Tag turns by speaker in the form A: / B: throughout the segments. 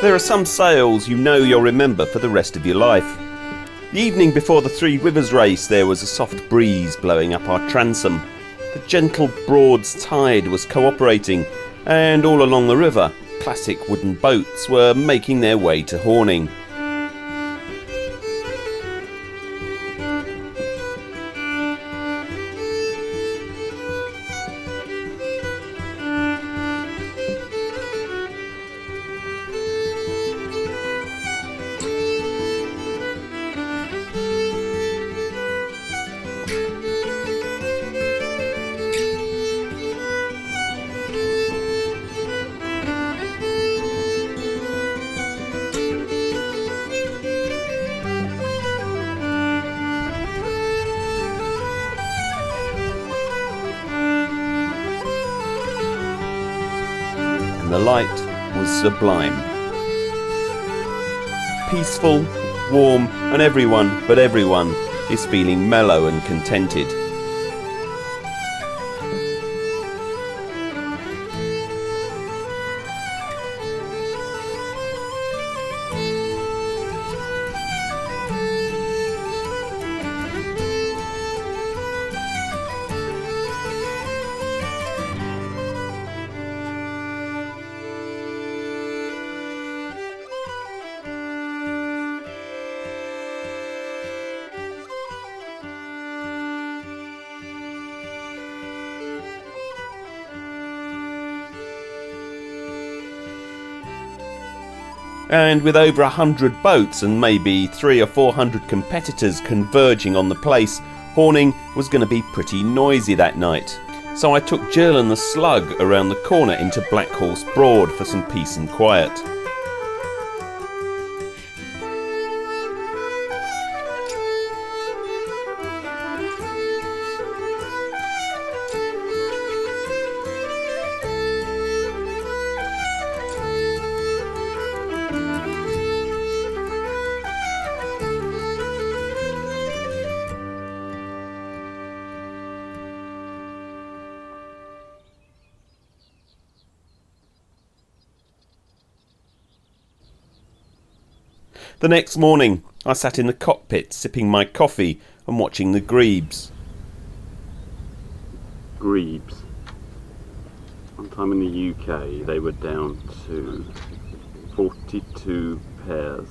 A: There are some sails you know you'll remember for the rest of your life. The evening before the Three Rivers race, there was a soft breeze blowing up our transom. The gentle Broad's tide was cooperating, and all along the river, classic wooden boats were making their way to Horning. The light was sublime. Peaceful, warm, and everyone is feeling mellow and contented. And with over 100 boats and maybe 300 or 400 competitors converging on the place, Horning was going to be pretty noisy that night. So I took Jill and the slug around the corner into Black Horse Broad for some peace and quiet. The next morning, I sat in the cockpit sipping my coffee and watching the Grebes.
B: Grebes. One time in the UK, they were down to 42 pairs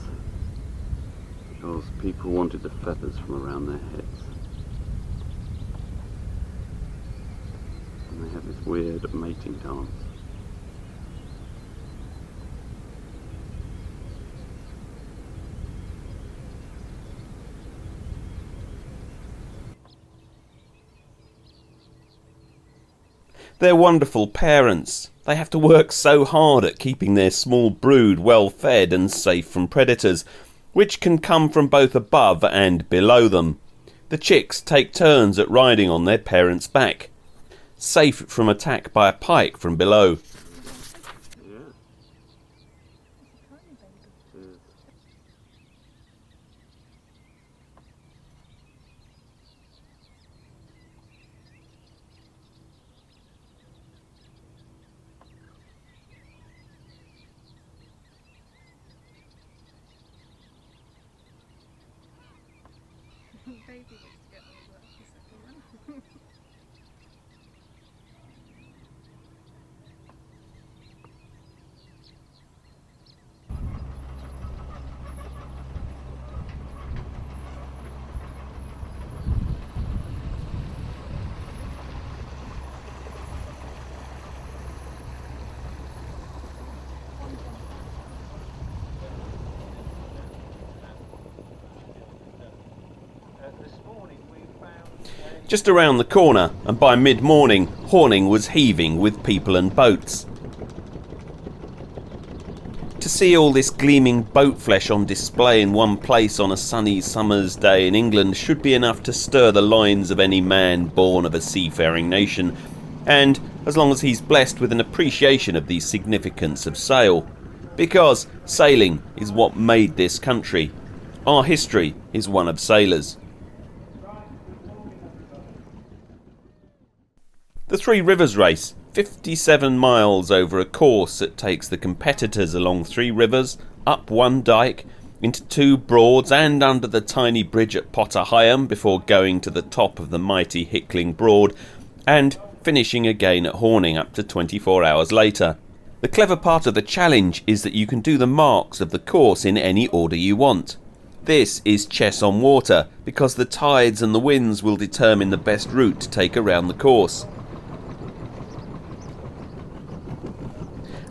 B: because people wanted the feathers from around their heads. And they have this weird mating dance.
A: They're wonderful parents. They have to work so hard at keeping their small brood well fed and safe from predators, which can come from both above and below them. The chicks take turns at riding on their parents' back, safe from attack by a pike from below.
C: Baby needs to get on the second one.
A: Just around the corner, and by mid-morning, Horning was heaving with people and boats. To see all this gleaming boat flesh on display in one place on a sunny summer's day in England should be enough to stir the loins of any man born of a seafaring nation, and as long as he's blessed with an appreciation of the significance of sail. Because sailing is what made this country. Our history is one of sailors. The Three Rivers race 57 miles over a course that takes the competitors along 3 rivers, up 1 dyke, into 2 broads and under the tiny bridge at Potter Heigham before going to the top of the mighty Hickling Broad and finishing again at Horning up to 24 hours later. The clever part of the challenge is that you can do the marks of the course in any order you want. This is chess on water because the tides and the winds will determine the best route to take around the course.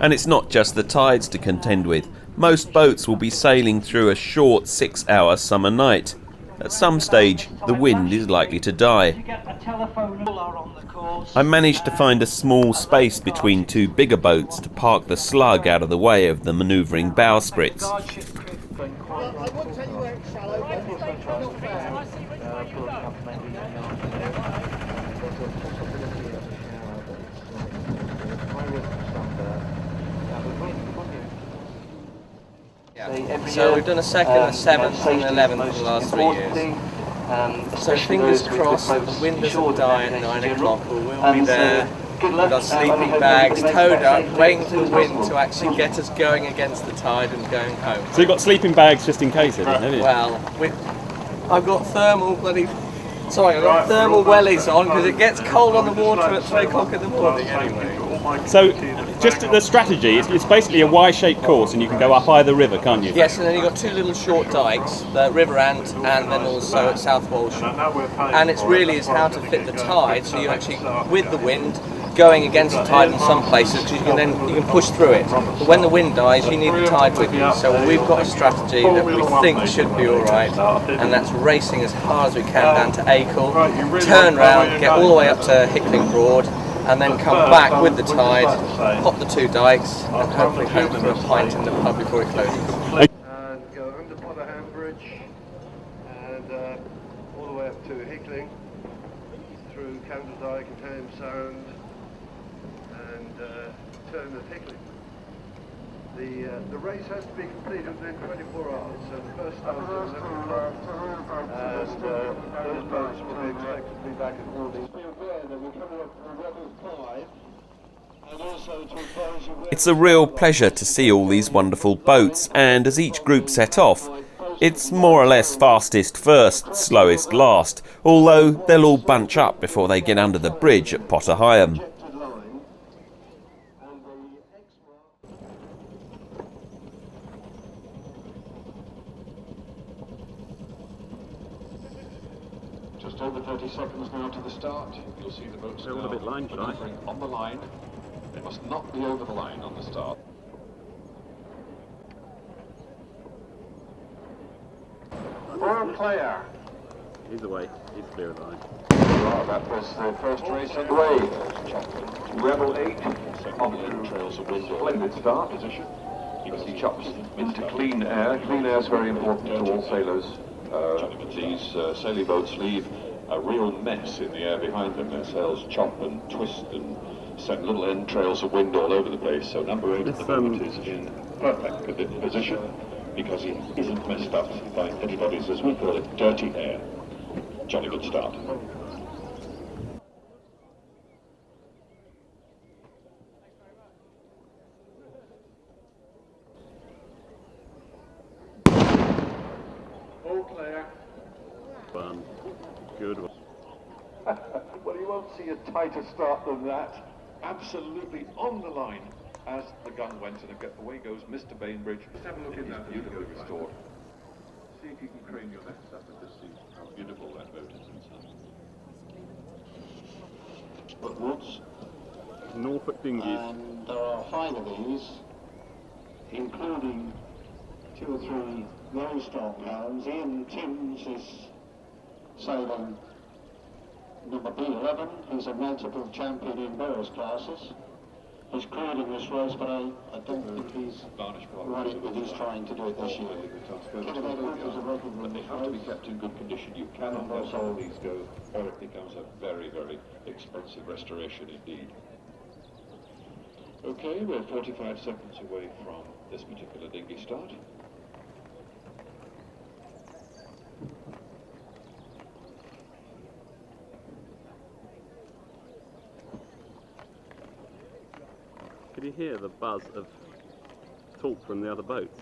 A: And it's not just the tides to contend with. Most boats will be sailing through a short 6-hour summer night. At some stage, the wind is likely to die. I managed to find a small space between 2 bigger boats to park the slug out of the way of the manoeuvring bowsprits.
D: So we've done a 2nd, a 7th and an 11th for the last 3 years. So fingers crossed the wind doesn't die at 9 o'clock, or we'll be there with our sleeping bags towed up, waiting for the wind to actually get us going against the tide and going home.
E: So you've got sleeping bags just in case, haven't you?
D: Well, I've got thermal wellies on because it gets cold on the water at 3 o'clock in the morning anyway.
E: So, just the strategy, it's basically a Y-shaped course and you can go up either river, can't you?
D: Yes, and then you've got 2 little short dikes, the River Ant and then also at South Walsham. And it's really is how to fit the tide, so you're actually, with the wind, going against the tide in some places because you can push through it. But when the wind dies, you need the tide with you. So we've got a strategy that we think should be alright, and that's racing as hard as we can down to Acle, turn round, get all the way up to Hickling Broad, and then come back with the tide, pop the 2 dikes, and hopefully hope for a pint in the pub before it closes.
F: And go under Potter Heigham Bridge, and all the way up to Hickling, through Candledyke and Ham Sound, and turn at Hickling. The race has to be completed within 24 hours, so the first start is at 11 o'clock, and those boats will be expected to be back at Horning. Be aware that we're coming up to the Rebel 5, and also to advise you.
A: It's a real pleasure to see all these wonderful boats, and as each group set off, it's more or less fastest first, slowest last, although they'll all bunch up before they get under the bridge at Potter Heigham.
G: Just over 30 seconds now to the start. You'll see the boats
B: They're all a bit line shy.
G: On the line. They must not be over the line on the start.
F: Ball player.
B: Either way, he's clear of the line.
G: Right, that was the first race underway. Rebel 8 on trails of wind. Splendid start position. As he chops into clean air. Clean air is very important to all sailors. These sailing boats leave a real mess in the air behind them. Their sails chop and twist and send little entrails of wind all over the place. So number 8 at the moment is in perfect position because he isn't messed up by anybody's, as we call it, dirty air. Jolly good start.
F: Ball player.
B: Fun. Good one.
G: Well, you won't see a tighter start than that. Absolutely on the line as the gun went, and away goes Mr. Bainbridge. Just have a look in that. Beautifully restored. See if you can crane your necks up and just see how beautiful that boat is inside. But Woods.
B: Norfolk dinghies.
H: And there are 5 of these, including 2 or 3 very strong hounds. Ian Timms is sailing number B11. He's a multiple champion in various classes. He's crewed in this race, but I don't think he's ready, but he's trying to do it this year.
G: But they have to be kept in good condition. You cannot let some of these go, or it becomes a very, very expensive restoration indeed. Okay, we're 45 seconds away from this particular dinghy start.
B: Could you hear the buzz of talk from the other boats?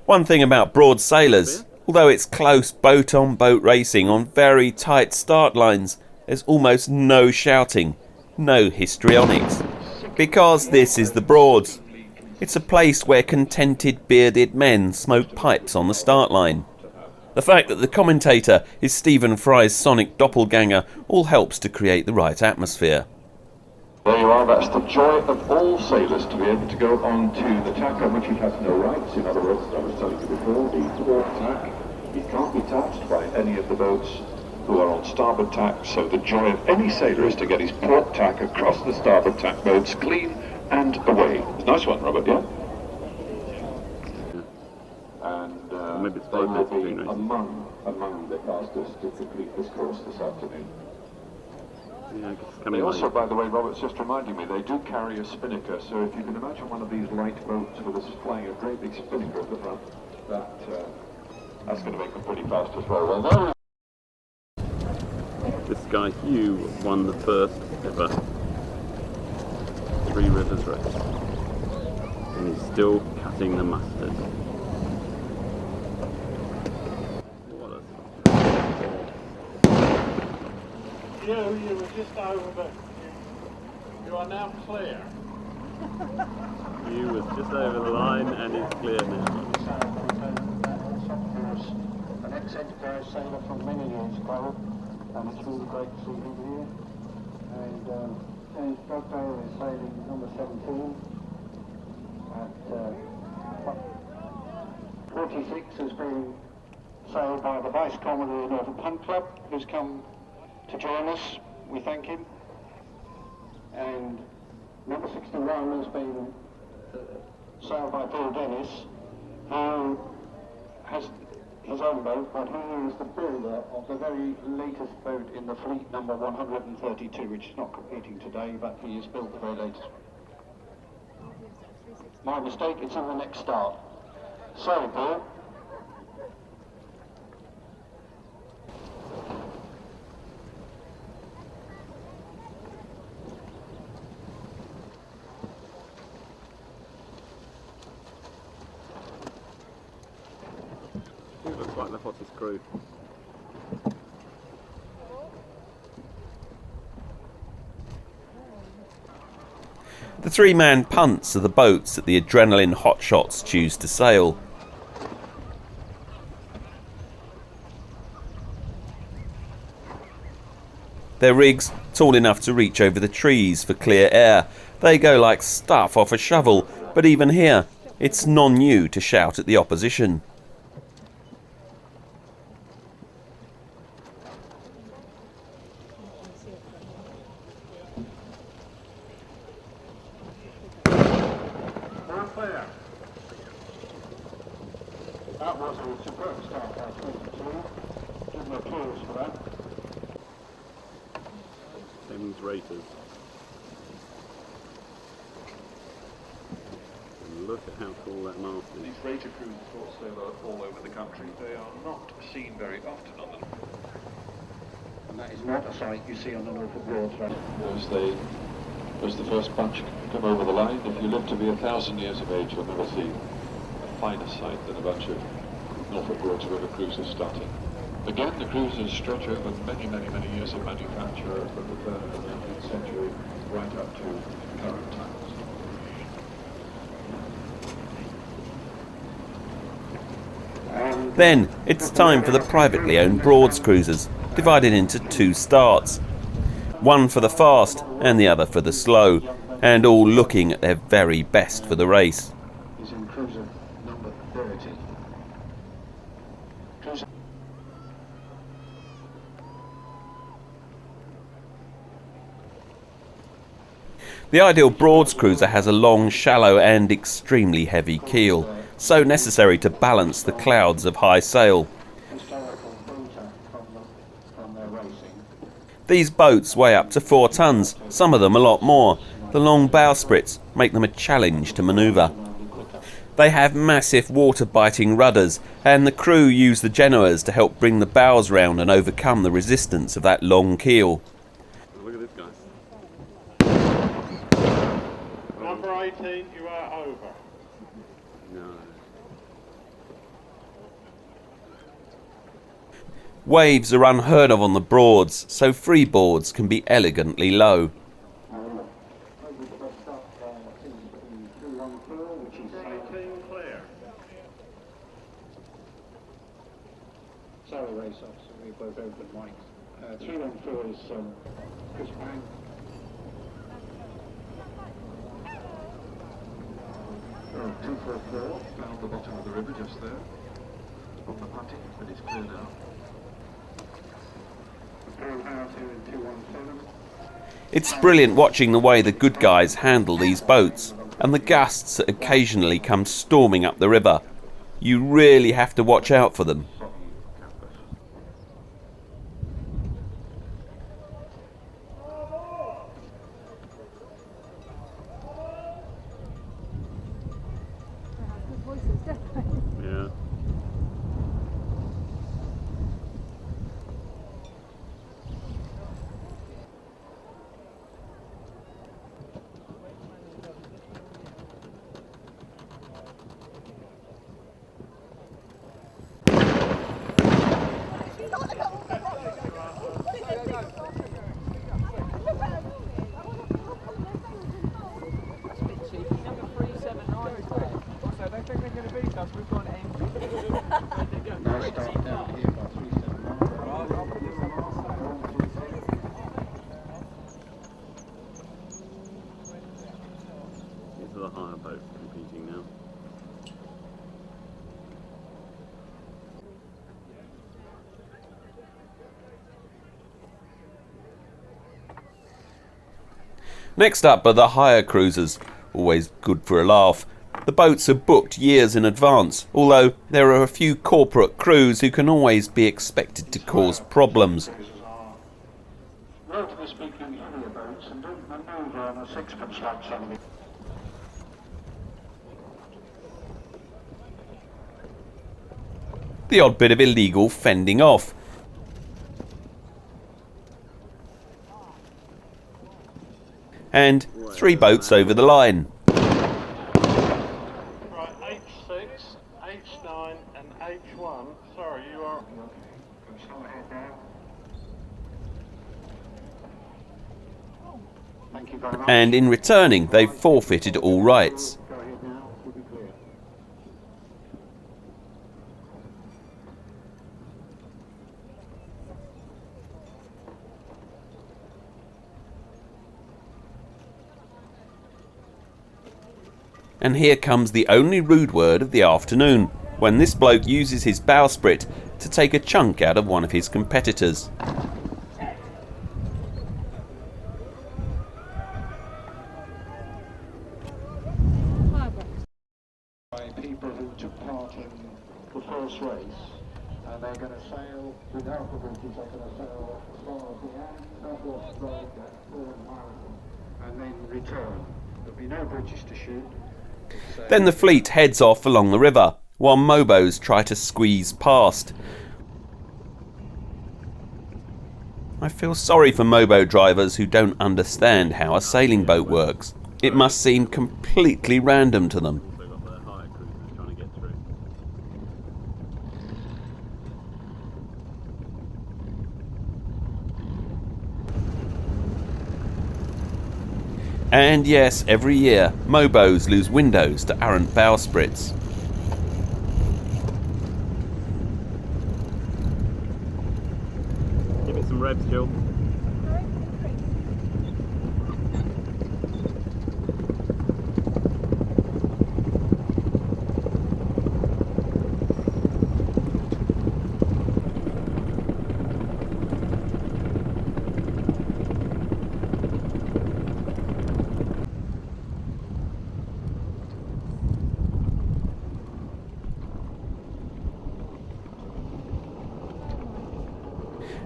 A: One thing about broad sailors, although it's close boat-on-boat racing on very tight start lines, there's almost no shouting, no histrionics. Because this is the Broads. It's a place where contented bearded men smoke pipes on the start line. The fact that the commentator is Stephen Fry's sonic doppelganger all helps to create the right atmosphere.
G: There you are, that's the joy of all sailors to be able to go on to the tack on which he has no rights. In other words, as I was telling you before, the port tack, he can't be touched by any of the boats who are on starboard tack, so the joy of any sailor is to get his port tack across the starboard tack boats clean and away. It's a nice one, Robert, yeah? And
B: Maybe it's
G: they will
B: 5 minutes
G: be
B: between races.
G: among the fastest to complete this course this afternoon.
B: Yeah, I guess it's
G: They
B: coming
G: also,
B: late.
G: by the way, Robert's just reminding me, they do carry a spinnaker, so if you can imagine one of these light boats with us flying a great big spinnaker at the front, that's going to make them pretty fast as well. Well,
B: This guy Hugh won the first ever Three Rivers race. And he's still cutting the mustard. What a...
H: You were just over the... You are now clear.
B: Hugh was just over the line and he's clear now.
H: An ex-Enterprise sailor from many years ago, and it's really great to see him here. And James Stockdale is sailing number 17 at 46 has been sailed by the Vice Commodore of the Punt Club, who's come to join us. We thank him. And number 61 has been sailed by Bill Dennis, who has his own boat, but he is the builder of the very latest boat in the fleet, number 132, which is not competing today, but he has built the very latest. My mistake, it's on the next start. Sorry, Bill.
B: He looks like the hottest crew.
A: The three-man punts are the boats that the adrenaline hotshots choose to sail. Their rigs, tall enough to reach over the trees for clear air, they go like stuff off a shovel, but even here, it's non-new to shout at the opposition.
H: That was a superb start by 22. Give them applause for that.
B: Thames Raters. And look at how cool that mast is.
G: these rater crews, of course, sail all over the country. They are not seen very often on them.
H: And that is not a sight you see on the Norfolk Broads, right?
G: As the first bunch come over the line, if you live to be 1,000 years of age, you'll never see a finer sight than a bunch of Norfolk Broads River cruisers starting. Again, the cruisers stretch over many, many, many years of manufacture from the turn of the 19th century right up to current times.
A: Then it's time for the privately owned Broads cruisers, divided into two starts. One for the fast and the other for the slow, and all looking at their very best for the race.
H: He's in cruiser number 30. Cruiser.
A: The ideal Broads cruiser has a long, shallow and extremely heavy keel, so necessary to balance the clouds of high sail.
H: Historical data from their racing.
A: These boats weigh up to 4 tons, some of them a lot more. The long bowsprits make them a challenge to manoeuvre. They have massive water-biting rudders, and the crew use the genoas to help bring the bows round and overcome the resistance of that long keel.
B: Look at this guy.
I: Number 18, you are over.
B: No.
A: Waves are unheard of on the Broads, so freeboards can be elegantly low.
H: Sorry, race officer, we both open mics. 314 is Chris Bank.
G: Oh, 244 found the bottom of the river just there, on the putty, but it's clear now.
A: It's brilliant watching the way the good guys handle these boats, and the gusts that occasionally come storming up the river. You really have to watch out for them.
B: Yeah. These are the higher boats competing now.
A: Next up are the hire cruisers, always good for a laugh. The boats are booked years in advance, although there are a few corporate crews who can always be expected to cause problems.
H: Relatively speaking, heavier boats and don't manoeuvre on a sixpence like some of the...
A: The odd bit of illegal fending off. And 3 boats over the line.
I: Right, H6, H9 and H1. Sorry, you are...
H: Thank you very much.
A: And in returning, they've forfeited all rights.
H: Go ahead now, we'll be clear.
A: And here comes the only rude word of the afternoon, when this bloke uses his bowsprit to take a chunk out of one of his competitors.
H: By people who took part in the first race, and they're going to sail with alphabets, they're going to sail as far as the end, Southwest Road, Marathon, and then return. There'll be no bridges to shoot.
A: Then the fleet heads off along the river, while mobos try to squeeze past. I feel sorry for mobo drivers who don't understand how a sailing boat works. It must seem completely random to them.
B: Also got the higher cruisers trying to get through.
A: And yes, every year, mobos lose windows to errant bowsprits.
B: Give it some revs, Jill.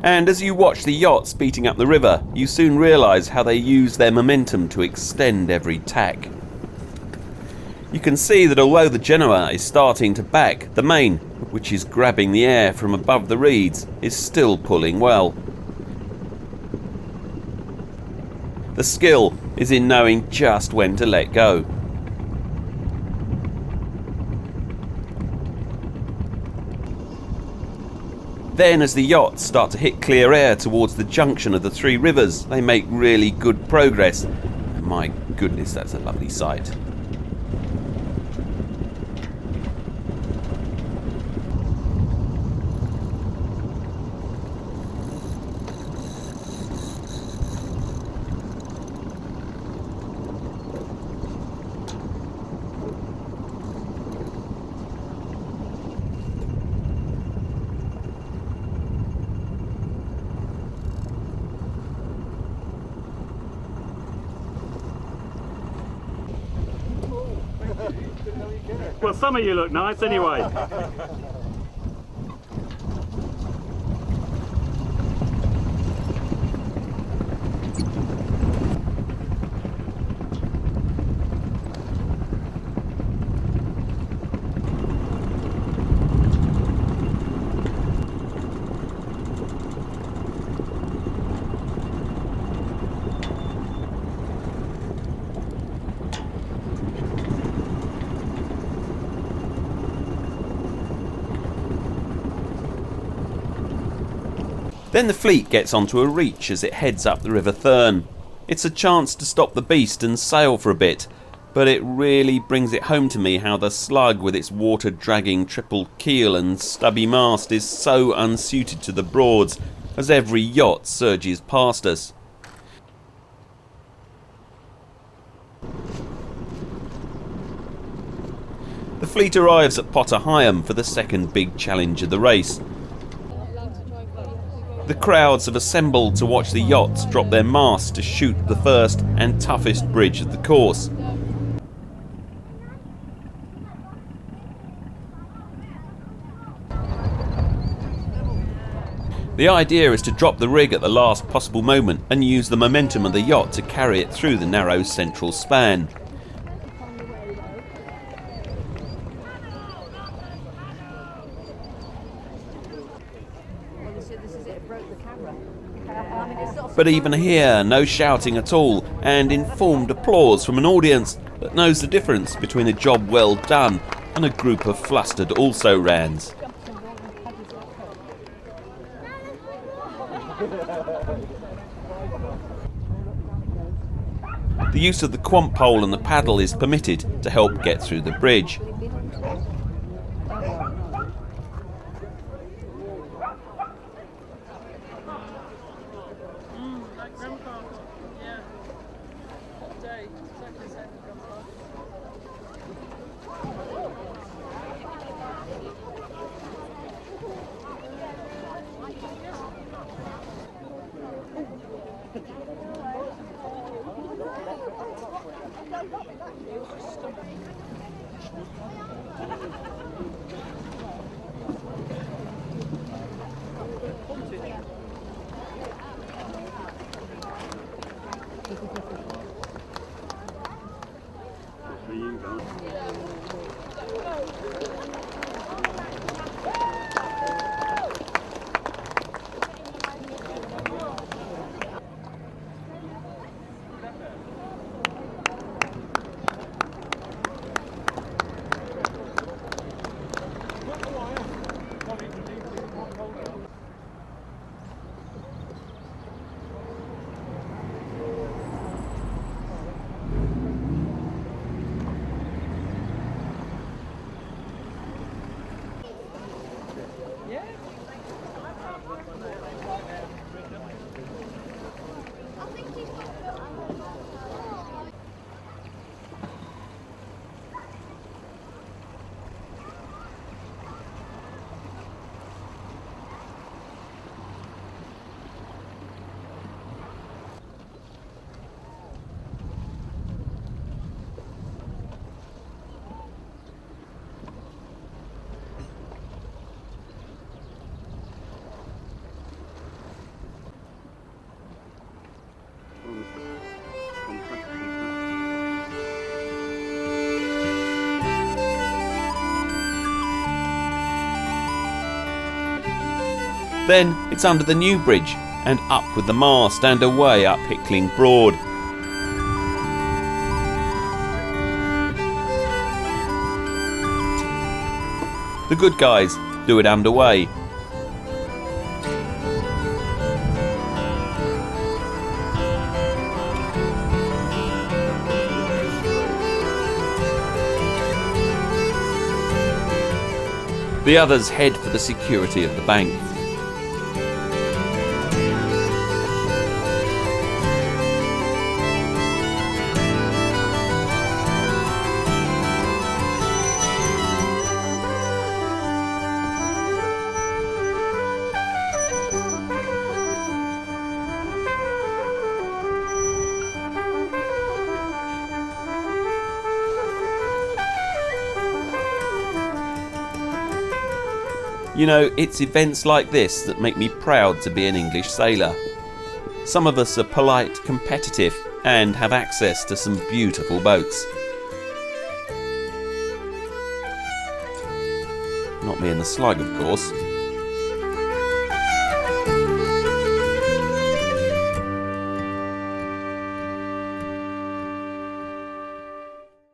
A: And as you watch the yachts beating up the river, you soon realise how they use their momentum to extend every tack. You can see that although the Genoa is starting to back, the main, which is grabbing the air from above the reeds, is still pulling well. The skill is in knowing just when to let go. Then as the yachts start to hit clear air towards the junction of the three rivers, they make really good progress. And my goodness, that's a lovely sight.
E: Well, some of you look nice anyway.
A: Then the fleet gets onto a reach as it heads up the River Thurn. It's a chance to stop the beast and sail for a bit, but it really brings it home to me how the Slug with its water-dragging triple keel and stubby mast is so unsuited to the Broads as every yacht surges past us. The fleet arrives at Potter Heigham for the second big challenge of the race. The crowds have assembled to watch the yachts drop their masts to shoot the first and toughest bridge of the course. The idea is to drop the rig at the last possible moment and use the momentum of the yacht to carry it through the narrow central span. But even here, no shouting at all, and informed applause from an audience that knows the difference between a job well done and a group of flustered also-rans. The use of the quant pole and the paddle is permitted to help get through the bridge. Then it's under the new bridge and up with the mast and away up Hickling Broad. The good guys do it underway. The others head for the security of the bank. You know, it's events like this that make me proud to be an English sailor. Some of us are polite, competitive, and have access to some beautiful boats. Not me and the slug, of course.